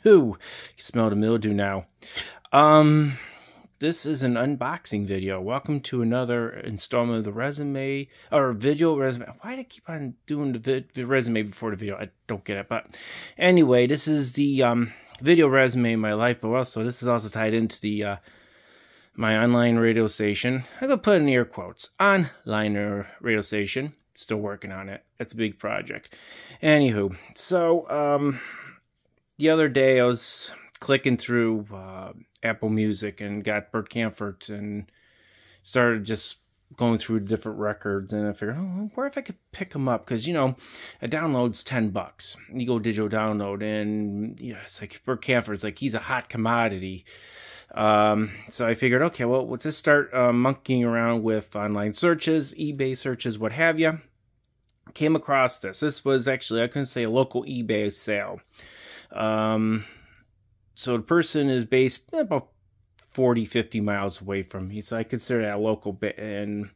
You smell the mildew now. This is an unboxing video. Welcome to another installment of the resume, or video resume. Why do I keep on doing the resume before the video? I don't get it. But anyway, this is the video resume of my life, but also this is also tied into the my online radio station. I'm going to put in air quotes. Online radio station. Still working on it. It's a big project. Anywho, so the other day I was clicking through Apple Music and got Bert Kaempfert and started just going through different records, and I figured, oh, where if I could pick them up? Because, you know, a download's $10. You go digital download, and yeah, it's like Bert Kaempfert's like he's a hot commodity. So I figured, okay, well, let's just start monkeying around with online searches, eBay searches, what have you. Came across this. This was actually, I couldn't say a local eBay sale. So the person is based about 40, 50 miles away from me. So I consider that a local bit. And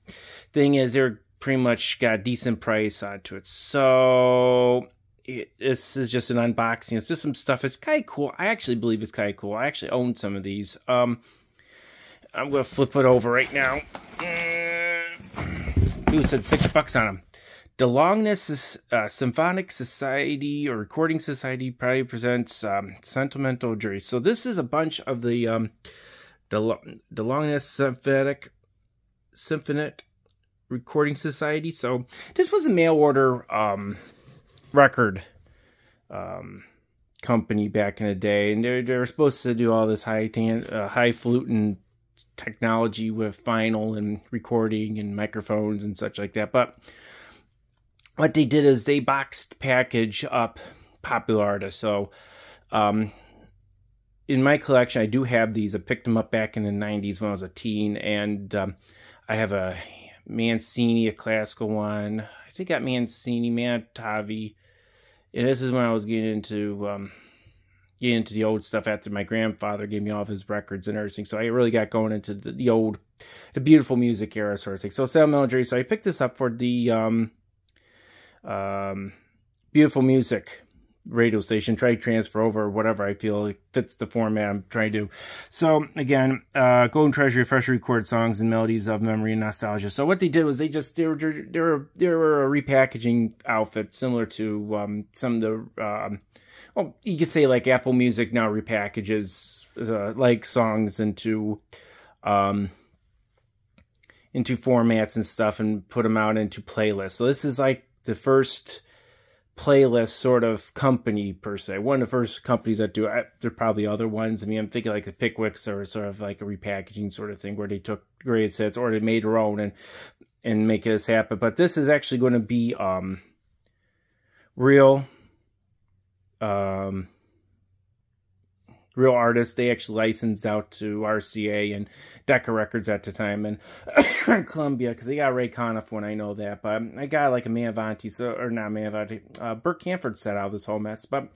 thing is, they're pretty much got a decent price onto it. So this is just an unboxing. It's just some stuff. It's kind of cool. I actually believe it's kind of cool. I actually own some of these. I'm going to flip it over right now. Ooh, it said $6 on them. The Longines Symphonette Society, or Recording Society, probably presents Sentimental Journey. So this is a bunch of the Longines Symphonette Recording Society. So this was a mail order record company back in the day, and they were supposed to do all this highfalutin technology with vinyl and recording and microphones and such like that, but what they did is they boxed package up popular artists. So in my collection, I do have these. I picked them up back in the 90s when I was a teen. And I have a Mancini, a classical one. I think I got Mancini, Mantavi. And this is when I was getting into the old stuff after my grandfather gave me all of his records and everything. So I really got going into the beautiful music era sort of thing. So sentimental journey. So I picked this up for the beautiful music radio station. Try to transfer over whatever I feel fits the format I'm trying to do. So again, Golden Treasury, fresh recorded songs and melodies of memory and nostalgia. So what they did was they were a repackaging outfit similar to some of the well, you could say like Apple Music now repackages like songs into formats and stuff and put them out into playlists. So this is like the first playlist sort of company per se. One of the first companies that do it. There are probably other ones. I mean, I'm thinking like the Pickwicks or sort of like a repackaging sort of thing where they took greatest hits or they made their own and make this happen. But this is actually going to be real artists. They actually licensed out to RCA and Decca Records at the time, and Columbia, because they got Ray Conniff when I know that. But I got like a Manvanti, Bert Kaempfert set out of this whole mess. But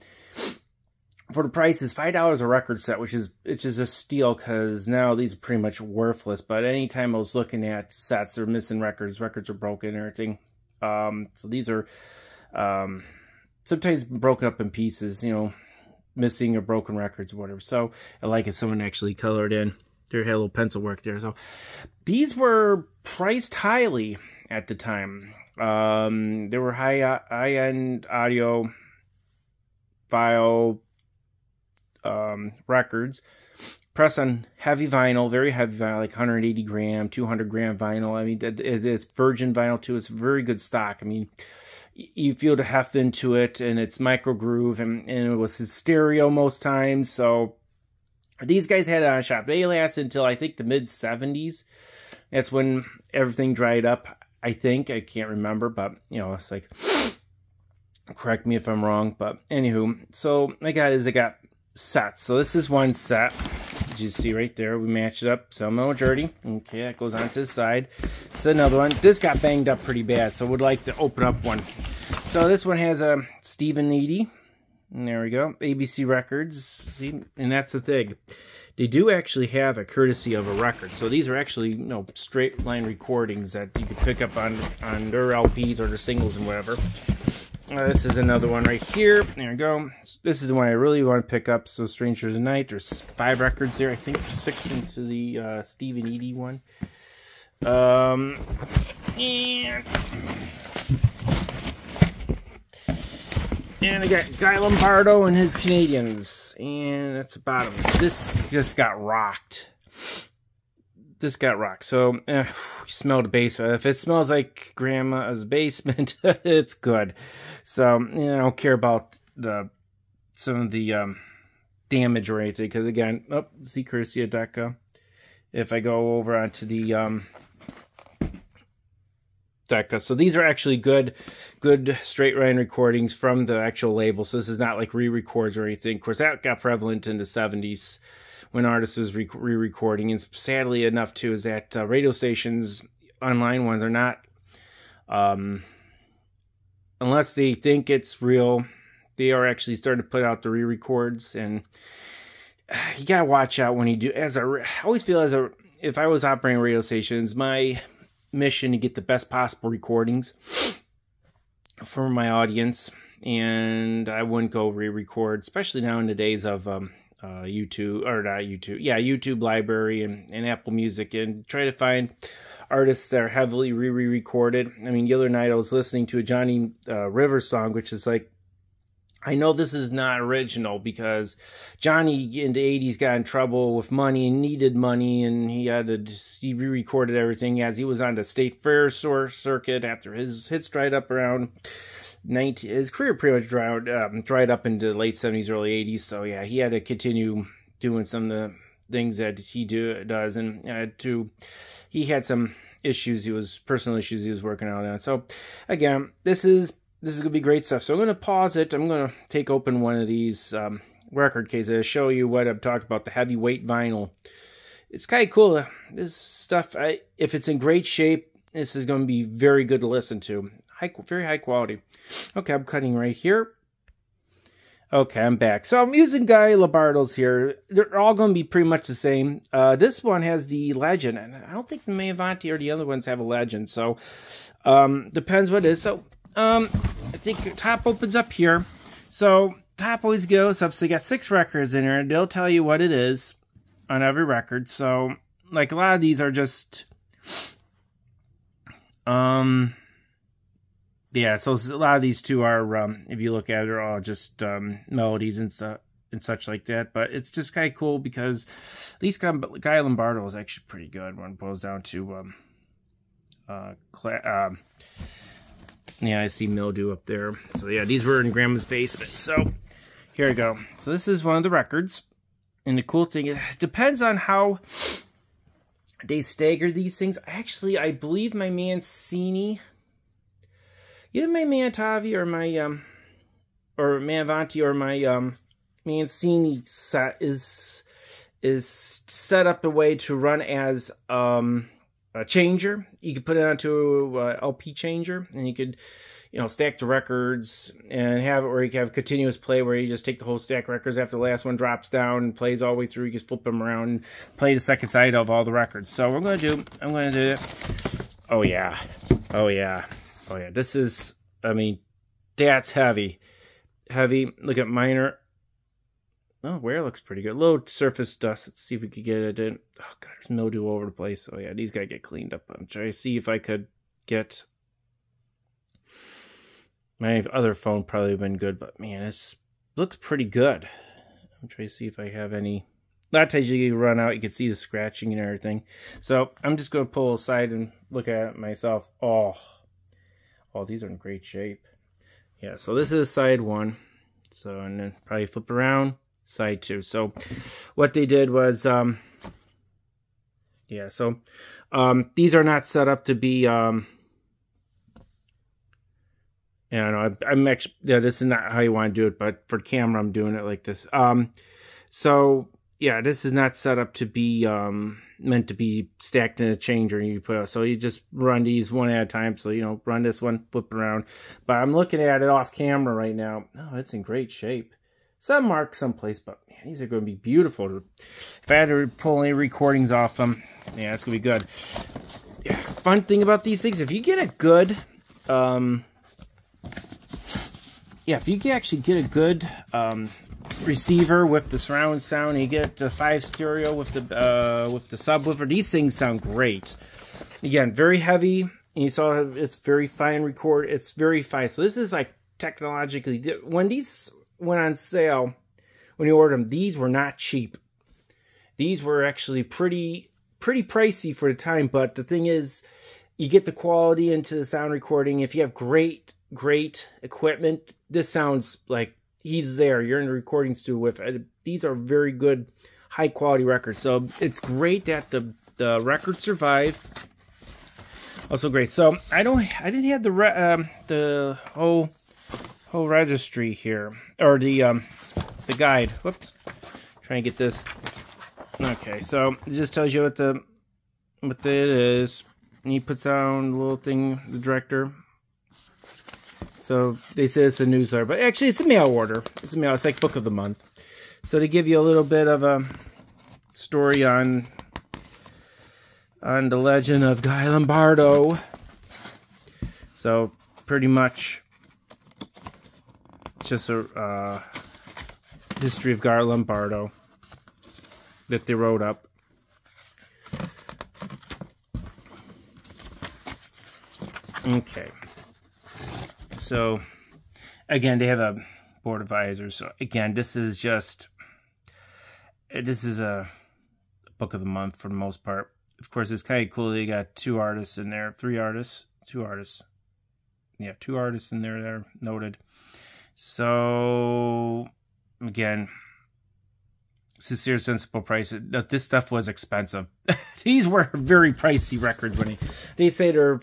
for the price is $5 a record set, which is a steal, because now these are pretty much worthless. But anytime I was looking at sets, they're missing records are broken and everything. So these are sometimes broken up in pieces, you know, missing or broken records or whatever. So I like it. Someone actually colored in. There had a little pencil work there. So these were priced highly at the time. They were high-end audio file records. Pressed on heavy vinyl, very heavy vinyl, like 180 gram, 200 gram vinyl. I mean, it's virgin vinyl too. It's very good stock. I mean, you feel the heft into it, and it's micro groove, and it was his stereo most times. So these guys had it on shop. They lasted until I think the mid-70s. That's when everything dried up, I think. I can't remember, but you know, it's like, correct me if I'm wrong. But anywho, so I got sets. So this is one set. As you see right there, we matched it up. Sentimental Journey. Okay, that goes onto the side. It's another one. This got banged up pretty bad, so would like to open up one. So this one has a Stephen Needy. And there we go. ABC Records. See, and that's the thing. They do actually have a courtesy of a record. So these are actually, you know, straight line recordings that you could pick up on their LPs or their singles and whatever. This is another one right here. There we go. This is the one I really want to pick up. So Strangers of Night. There's 5 records there. I think 6 into the Steve and Edie one. And I got Guy Lombardo and his Canadians. And that's about him. This just got rocked. This got rocked. So, you smell the basement. If it smells like grandma's basement, it's good. So, you know, I don't care about some of the damage or anything. Because, again, see courtesy of Decca. If I go over onto the Decca. So, these are actually good straight line recordings from the actual label. So, this is not like re-records or anything. Of course, that got prevalent in the 70s. When artists was re-recording, and sadly enough too, is that radio stations, online ones, are not, unless they think it's real, they are actually starting to put out the re-records, and you gotta watch out when you do. I always feel if I was operating radio stations, my mission to get the best possible recordings for my audience, and I wouldn't go re-record, especially now in the days of YouTube Library and Apple Music, and try to find artists that are heavily re-recorded. I mean, the other night I was listening to a Johnny Rivers song, which is like, I know this is not original because Johnny in the 80s got in trouble with money and needed money, and he re-recorded everything as he was on the State Fair circuit after his hits dried up around his career pretty much dried up into the late 70s, early 80s. So yeah, he had to continue doing some of the things that he does, and he had some issues. Personal issues he was working out on. So again, this is gonna be great stuff. So I'm gonna pause it. I'm gonna take open one of these record cases to show you what I've talked about, the heavyweight vinyl. It's kind of cool. This stuff, if it's in great shape, this is going to be very good to listen to. Very high quality. Okay, I'm cutting right here. Okay, I'm back. So I'm using Guy Lombardo's here. They're all going to be pretty much the same. This one has the legend, and I don't think the May Avanti or the other ones have a legend. So, depends what it is. So, I think your top opens up here. So, top always goes up. So you got 6 records in there. They'll tell you what it is on every record. So, like, a lot of these are just, yeah, so a lot of these two are, if you look at it, are all just melodies and such like that. But it's just kind of cool because at least Guy Lombardo is actually pretty good when it boils down to, yeah, I see mildew up there. So yeah, these were in Grandma's basement. So here we go. So this is one of the records. And the cool thing, it depends on how they stagger these things. Actually, I believe my Mancini, either my Mantavi or my or Manvanti or my Mancini set is set up a way to run as a changer. You could put it onto a LP changer, and you could, you know, stack the records and have it where you can have continuous play, where you just take the whole stack of records after the last one drops down and plays all the way through. You just flip them around and play the second side of all the records. So I'm going to do it. Oh yeah. Oh yeah. Oh yeah. This is, I mean, that's heavy. Heavy. Look at minor. Oh, wear looks pretty good. Low surface dust. Let's see if we could get it in. Oh god, there's mildew all over the place. Oh yeah, these gotta get cleaned up. I'm trying to see if I could get. My other phone probably been good, but man, this looks pretty good. I'm trying to see if I have any. A lot of times you run out, you can see the scratching and everything. So I'm just gonna pull aside and look at it myself. Oh, these are in great shape. Yeah, so this is side 1. So, and then probably flip around. Side 2. So what they did was yeah, so these are not set up to be yeah, I'm actually, yeah, this is not how you want to do it, but for camera I'm doing it like this. So yeah, this is not set up to be meant to be stacked in a changer and you put out. So you just run these one at a time. So, you know, run this one, flip around. But I'm looking at it off camera right now. Oh, it's in great shape. Some marked someplace, but man, these are going to be beautiful. If I had to pull any recordings off them, yeah, it's going to be good. Yeah, fun thing about these things, if you get a good, yeah, if you can actually get a good receiver with the surround sound, and you get the 5 stereo with the subwoofer, these things sound great. Again, very heavy, and you saw it's very fine record. It's very fine. So this is like technologically, when these went on sale, when you ordered them, these were not cheap. These were actually pretty pricey for the time, but the thing is, you get the quality into the sound recording. If you have great equipment, this sounds like he's there. You're in the recording studio with it. These are very good, high quality records. So it's great that the record survived. Also great. So I didn't have the whole registry here, or the guide. Whoops, trying to get this. Okay, so it just tells you what it is. And he puts on a little thing, the director. So they say it's a newsletter, but actually it's a mail order. It's a mail. It's like book of the month. So to give you a little bit of a story on the legend of Guy Lombardo. So pretty much just a history of Guy Lombardo that they wrote up. Okay. So, again, they have a board of advisors. So, again, this is a book of the month for the most part. Of course, it's kind of cool. They got 2 artists in there, 2 artists. Yeah, 2 artists in there that are noted. So, again, sincere, sensible price. This stuff was expensive. These were very pricey records when they say they're,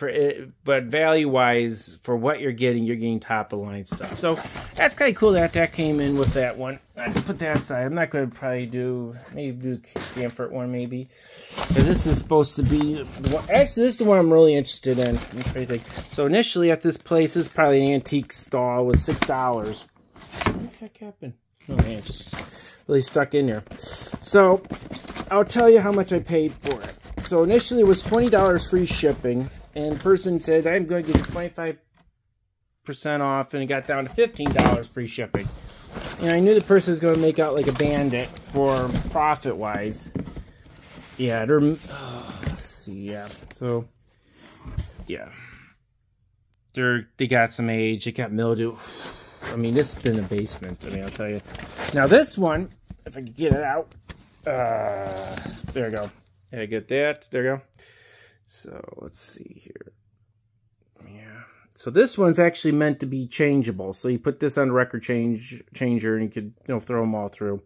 but value-wise, for what you're getting top-of-the-line stuff. So that's kind of cool that came in with that one. I just put that aside. I'm not going to probably do Camfort one maybe, because this is supposed to be the one. Actually, this is the one I'm really interested in. Let me try to think. So initially at this place, this is probably an antique stall with $6. What the heck happened? Oh man, just really stuck in there. So I'll tell you how much I paid for it. So initially it was $20 free shipping, and the person says I'm going to give you 25% off, and it got down to $15 free shipping. And I knew the person was going to make out like a bandit for profit wise. Yeah, let's see, yeah. So yeah, they got some age. It got mildew. I mean, this has been in the basement. I mean, I'll tell you. Now, this one, if I can get it out. There we go. Yeah, get that. There we go. So, let's see here. Yeah. So, this one's actually meant to be changeable. So, you put this on the record changer, and you could, throw them all through.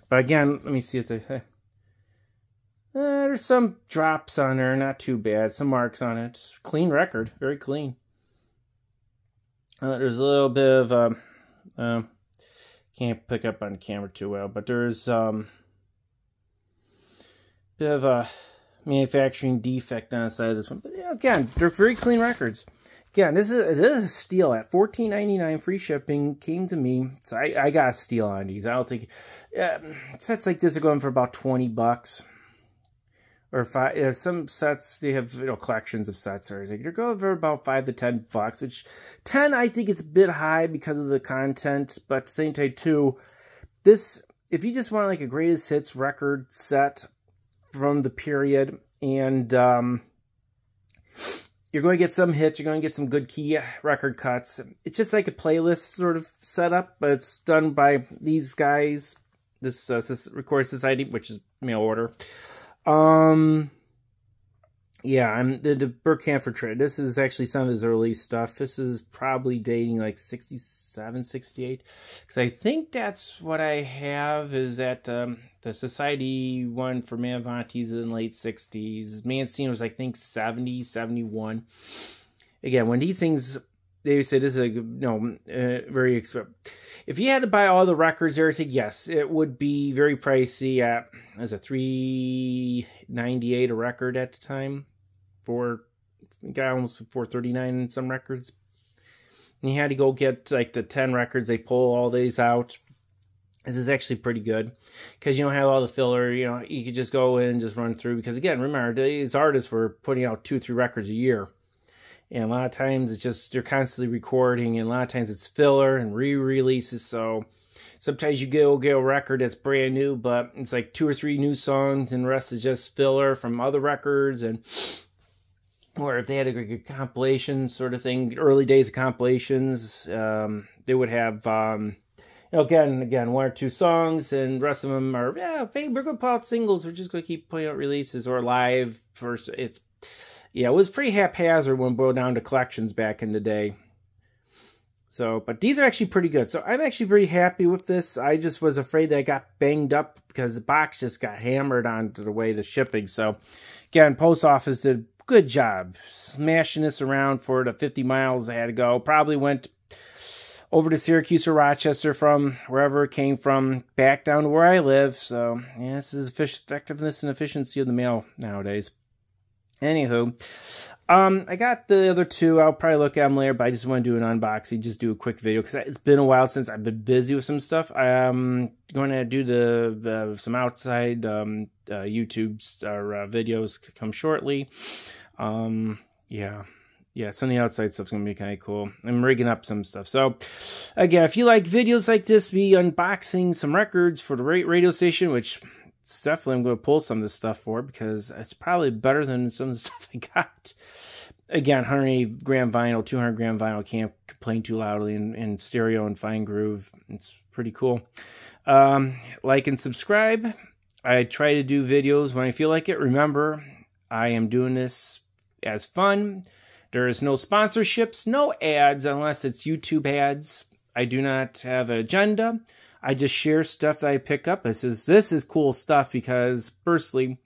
But again, let me see what they say. There's some drops on there. Not too bad. Some marks on it. Clean record. Very clean. There's a little bit of, can't pick up on the camera too well, but there's bit of a manufacturing defect on the side of this one. But yeah, again, they're very clean records. Again, this is a steal at $14.99 free shipping. Came to me, so I got a steal on these. I don't think sets like this are going for about $20. Or some sets, they have collections of sets or they're going for about $5 to $10, which 10 I think is a bit high because of the content, but at the same time too, this, if you just want like a greatest hits record set from the period, and you're going to get some hits, you're going to get some good key record cuts. It's just like a playlist sort of setup, but it's done by these guys, this Recording Society, which is mail order. Yeah, I'm the Burt Camford trade. This is actually some of his early stuff. This is probably dating like 67, 68. Because I think that's what I have is that the Society one for Manvanti's in late 60s. Mancini was, I think, 70, 71. Again, when these things, they said this is a, very expensive. If you had to buy all the records, everything, yes, it would be very pricey at, as a $3.98 a record at the time. Got almost $4.39 in some records. And you had to go get like the 10 records. They pull all these out. This is actually pretty good because you don't have all the filler. You could just go in and just run through. Because again, remember, these artists were putting out 2-3 records a year. And a lot of times it's just, they're constantly recording, and a lot of times it's filler and re-releases. So sometimes you get a record that's brand new, but it's like 2 or 3 new songs, and the rest is just filler from other records. And or if they had a compilation sort of thing, early days of compilations, they would have, again, 1 or 2 songs, and the rest of them are, hey, we're going to put out singles. We're just going to keep putting out releases or live. It was pretty haphazard when it boiled down to collections back in the day. So, but these are actually pretty good. So I'm actually pretty happy with this. I just was afraid that I got banged up because the box just got hammered onto the way the shipping. So, again, Post Office did a good job smashing this around for the 50 miles I had to go. Probably went over to Syracuse or Rochester from wherever it came from, back down to where I live. So, yeah, this is effectiveness and efficiency of the mail nowadays. Anywho, I got the other 2. I'll probably look at them later, but I just want to do an unboxing, just do a quick video, because it's been a while since I've been busy with some stuff. I'm going to do some outside YouTube or videos come shortly. Yeah, some of the outside stuff's going to be kind of cool. I'm rigging up some stuff. So, again, if you like videos like this, me unboxing some records for the radio station, which definitely I'm going to pull some of this stuff for, because it's probably better than some of the stuff I got. Again, 180 gram vinyl, 200 gram vinyl, can't complain too loudly, in stereo and fine groove. It's pretty cool. Like and subscribe. I try to do videos when I feel like it. Remember, I am doing this as fun. There is no sponsorships, no ads, unless it's YouTube ads. I do not have an agenda. I just share stuff that I pick up. This is cool stuff, because personally,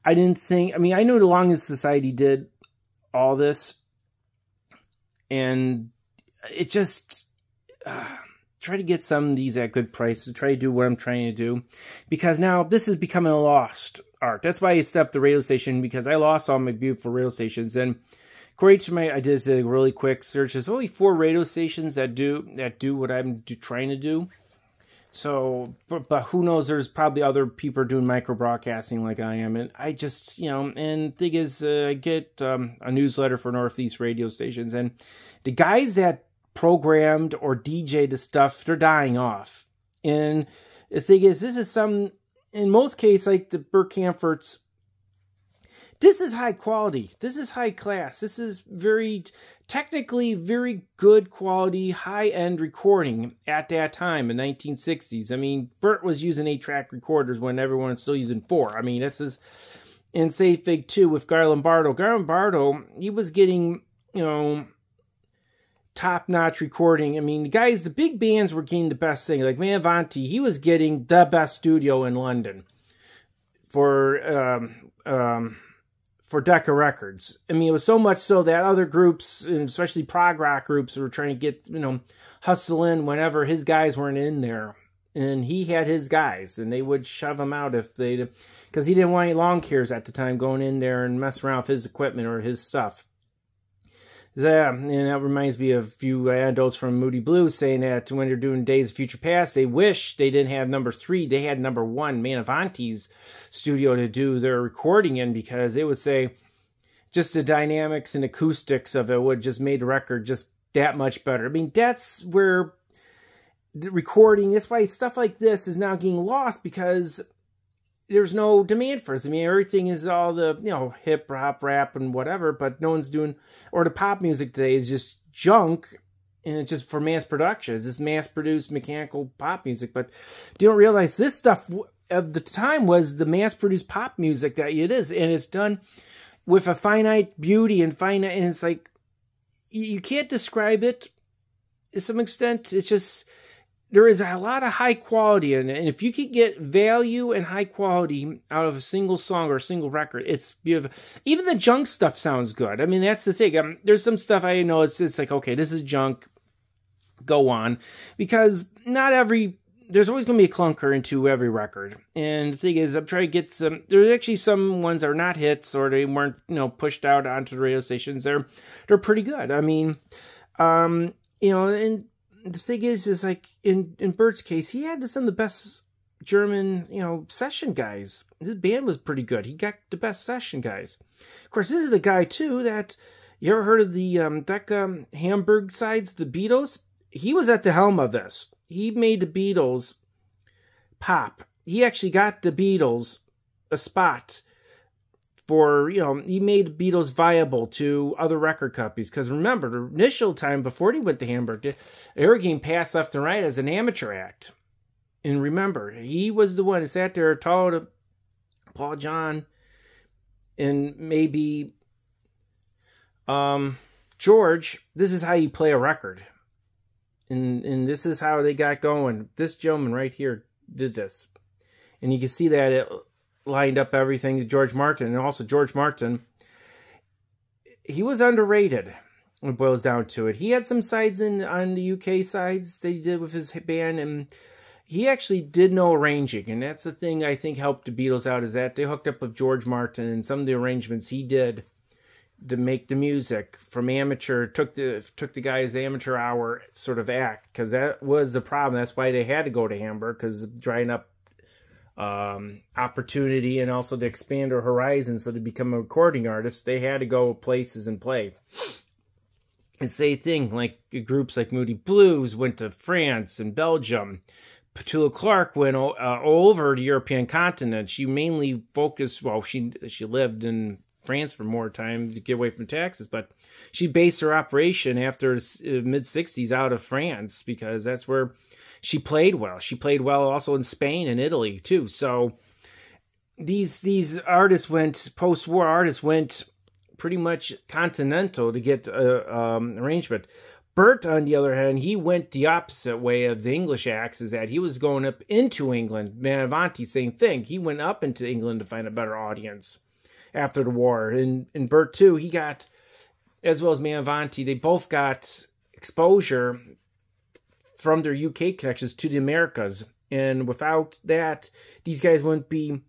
I know the Longines Society did all this, and it just try to get some of these at good prices, try to do what I'm trying to do, because now this is becoming a lost art. That's why I stepped the radio station, because I lost all my beautiful radio stations. And according to I did a really quick search. There's only 4 radio stations that do what I'm trying to do. So, but who knows? There's probably other people doing micro broadcasting like I am, and I just, and the thing is, I get a newsletter for Northeast radio stations, and the guys that programmed or DJ'd the stuff, they're dying off. And the thing is, this is in most cases, like the Burt Camforts, this is high quality. This is high class. This is technically very good quality, high-end recording at that time in the 1960s. I mean, Burt was using 8-track recorders when everyone was still using 4. I mean, this is in Safe Fig 2 with Guy Lombardo. Guy Lombardo, he was getting, top-notch recording. I mean, the big bands were getting the best thing. Like Man Avanti, he was getting the best studio in London for Decca Records. I mean, it was so much so that other groups, and especially prog rock groups, were trying to get, hustle in whenever his guys weren't in there. And he had his guys, and they would shove them out because he didn't want any lawn cares at the time going in there and mess around with his equipment or his stuff. Yeah, and that reminds me of a few anecdotes from Moody Blues saying that when they're doing Days of Future Past, they wish they didn't have number 3. They had number 1, Man Avanti's studio, to do their recording in, because it would say just the dynamics and acoustics of it would just made the record just that much better. I mean, that's where the recording, that's why stuff like this is now getting lost, because there's no demand for it. I mean, everything is all the, hip hop, rap, and whatever, but no one's doing, or the pop music today is just junk, and it's just for mass production. It's just mass-produced mechanical pop music, but you don't realize this stuff of the time was the mass-produced pop music that it is, and it's done with a finite beauty and it's like, you can't describe it to some extent. It's just, there is a lot of high quality in it. And if you could get value and high quality out of a single song or a single record, it's beautiful. Even the junk stuff sounds good. I mean, that's the thing. There's some stuff I know it's like, okay, this is junk. Go on. Because there's always going to be a clunker into every record. And the thing is, I'm trying to get there's actually some ones that are not hits, or they weren't, pushed out onto the radio stations. They're pretty good. I mean, and the thing is like in Bert's case, he had some of the best German, session guys. His band was pretty good. He got the best session guys. Of course, this is the guy too that, You ever heard of the Decca Hamburg sides, the Beatles? He was at the helm of this. He made the Beatles pop. He actually got the Beatles a spot for, he made the Beatles viable to other record companies. Because remember, the initial time before he went to Hamburg, they were getting passed left and right as an amateur act. And remember, he was the one who sat there, told Paul John and maybe George, this is how you play a record. And this is how they got going. This gentleman right here did this. And you can see that it lined up everything to George Martin. And also George Martin, he was underrated when it boils down to it. He had some sides on the UK sides that he did with his band. And he actually did no arranging. And that's the thing I think helped the Beatles out, is that they hooked up with George Martin. And some of the arrangements he did to make the music from amateur, took the guy's amateur hour sort of act, because that was the problem. That's why they had to go to Hamburg, because of drying up opportunity, and also to expand their horizons. So to become a recording artist, they had to go places and play. And same thing, like groups like Moody Blues went to France and Belgium. Petula Clark went all over the European continent. She mainly focused, well, she lived in France for more time to get away from taxes, but she based her operation after mid-60s out of France, because that's where she played well. She played well also in Spain and Italy too. So these artists went, post-war artists went pretty much continental to get arrangement. Bert, on the other hand, he went the opposite way of the English acts, is that he was going up into England. Badavanti, same thing. He went up into England to find a better audience after the war. And Bert too, he got, as well as Badavanti, they both got exposure from their UK connections to the Americas. And without that, these guys wouldn't be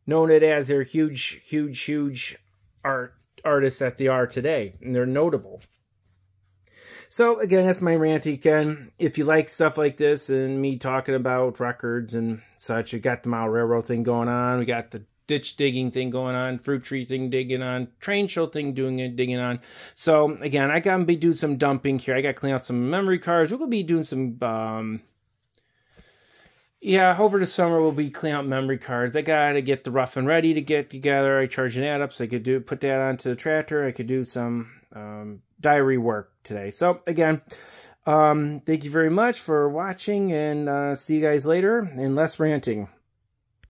known as their huge artists that they are today. And they're notable. So again, that's my rant again. If you like stuff like this and me talking about records and such, we got the Mile Railroad thing going on. We got the ditch digging thing going on, fruit tree thing digging on, train show thing digging on. So again, I gotta be doing some dumping here. I gotta clean out some memory cards. We're gonna be doing some over the summer we'll be cleaning out memory cards. I gotta get the rough and ready to get together. I charge that up so I could put that onto the tractor. I could do some diary work today. So again, thank you very much for watching, and see you guys later, and less ranting.